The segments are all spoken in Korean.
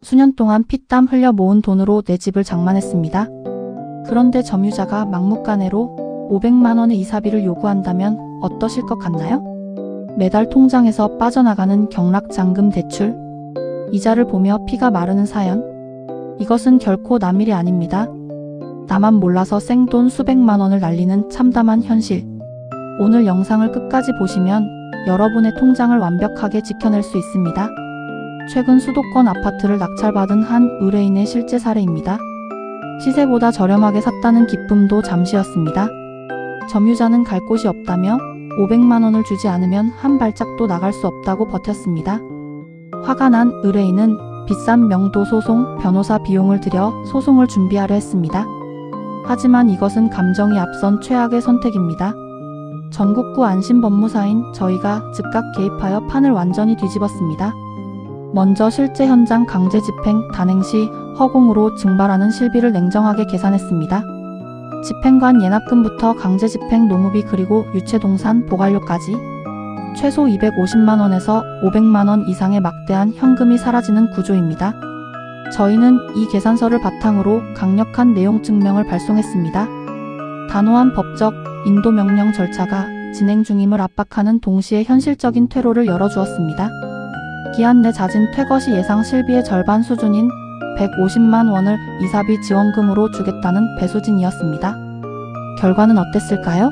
수년 동안 피땀 흘려 모은 돈으로 내 집을 장만했습니다. 그런데 점유자가 막무가내로 500만 원의 이사비를 요구한다면 어떠실 것 같나요? 매달 통장에서 빠져나가는 경락잔금 대출, 이자를 보며 피가 마르는 사연. 이것은 결코 남일이 아닙니다. 나만 몰라서 생돈 수백만 원을 날리는 참담한 현실. 오늘 영상을 끝까지 보시면 여러분의 통장을 완벽하게 지켜낼 수 있습니다. 최근 수도권 아파트를 낙찰받은 한 의뢰인의 실제 사례입니다. 시세보다 저렴하게 샀다는 기쁨도 잠시였습니다. 점유자는 갈 곳이 없다며 500만 원을 주지 않으면 한 발짝도 나갈 수 없다고 버텼습니다. 화가 난 의뢰인은 비싼 명도 소송, 변호사 비용을 들여 소송을 준비하려 했습니다. 하지만 이것은 감정이 앞선 최악의 선택입니다. 전국구 안심법무사인 저희가 즉각 개입하여 판을 완전히 뒤집었습니다. 먼저 실제 현장 강제 집행, 단행 시 허공으로 증발하는 실비를 냉정하게 계산했습니다. 집행관 예납금부터 강제 집행 노무비 그리고 유체동산 보관료까지 최소 250만 원에서 500만 원 이상의 막대한 현금이 사라지는 구조입니다. 저희는 이 계산서를 바탕으로 강력한 내용 증명을 발송했습니다. 단호한 법적 인도 명령 절차가 진행 중임을 압박하는 동시에 현실적인 퇴로를 열어주었습니다. 기한 내 잦은 퇴거 시 예상 실비의 절반 수준인 150만 원을 이사비 지원금으로 주겠다는 배수진이었습니다. 결과는 어땠을까요?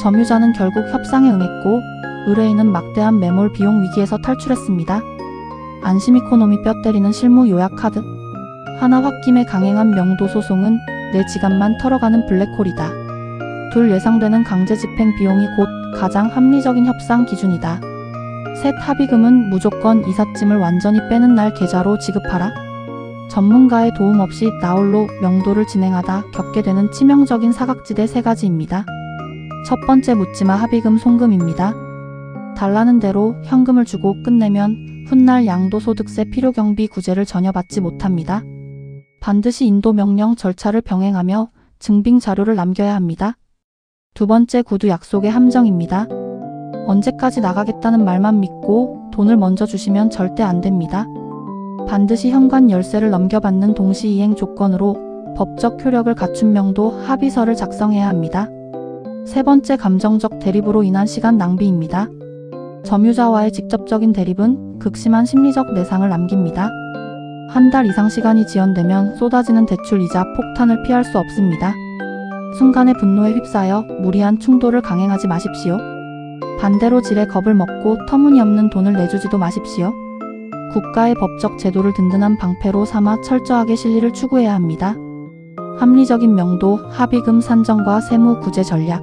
점유자는 결국 협상에 응했고 의뢰인은 막대한 매몰 비용 위기에서 탈출했습니다. 안심이코노미 뼈 때리는 실무 요약 카드. 하나 홧김에 강행한 명도 소송은 내 지갑만 털어가는 블랙홀이다. 둘 예상되는 강제 집행 비용이 곧 가장 합리적인 협상 기준이다. 셋 합의금은 무조건 이삿짐을 완전히 빼는 날 계좌로 지급하라. 전문가의 도움 없이 나홀로 명도를 진행하다 겪게 되는 치명적인 사각지대 세 가지입니다. 첫 번째 묻지마 합의금 송금입니다. 달라는 대로 현금을 주고 끝내면 훗날 양도소득세 필요경비 구제를 전혀 받지 못합니다. 반드시 인도명령 절차를 병행하며 증빙 자료를 남겨야 합니다. 두 번째 구두 약속의 함정입니다. 언제까지 나가겠다는 말만 믿고 돈을 먼저 주시면 절대 안 됩니다. 반드시 현관 열쇠를 넘겨받는 동시이행 조건으로 법적 효력을 갖춘 명도 합의서를 작성해야 합니다. 세 번째 감정적 대립으로 인한 시간 낭비입니다. 점유자와의 직접적인 대립은 극심한 심리적 내상을 남깁니다. 한 달 이상 시간이 지연되면 쏟아지는 대출 이자 폭탄을 피할 수 없습니다. 순간의 분노에 휩싸여 무리한 충돌을 강행하지 마십시오. 반대로 질에 겁을 먹고 터무니없는 돈을 내주지도 마십시오. 국가의 법적 제도를 든든한 방패로 삼아 철저하게 실리를 추구해야 합니다. 합리적인 명도, 합의금 산정과 세무 구제 전략.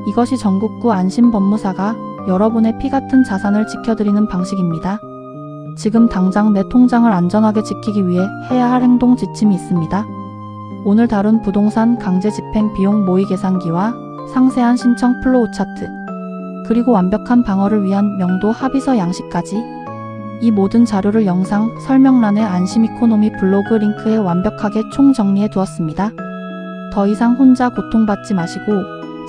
이것이 전국구 안심법무사가 여러분의 피같은 자산을 지켜드리는 방식입니다. 지금 당장 내 통장을 안전하게 지키기 위해 해야 할 행동 지침이 있습니다. 오늘 다룬 부동산 강제 집행 비용 모의 계산기와 상세한 신청 플로우 차트, 그리고 완벽한 방어를 위한 명도 합의서 양식까지 이 모든 자료를 영상 설명란의 안심이코노미 블로그 링크에 완벽하게 총정리해 두었습니다. 더 이상 혼자 고통받지 마시고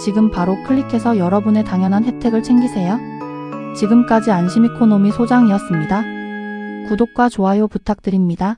지금 바로 클릭해서 여러분의 당연한 혜택을 챙기세요. 지금까지 안심이코노미 소장이었습니다. 구독과 좋아요 부탁드립니다.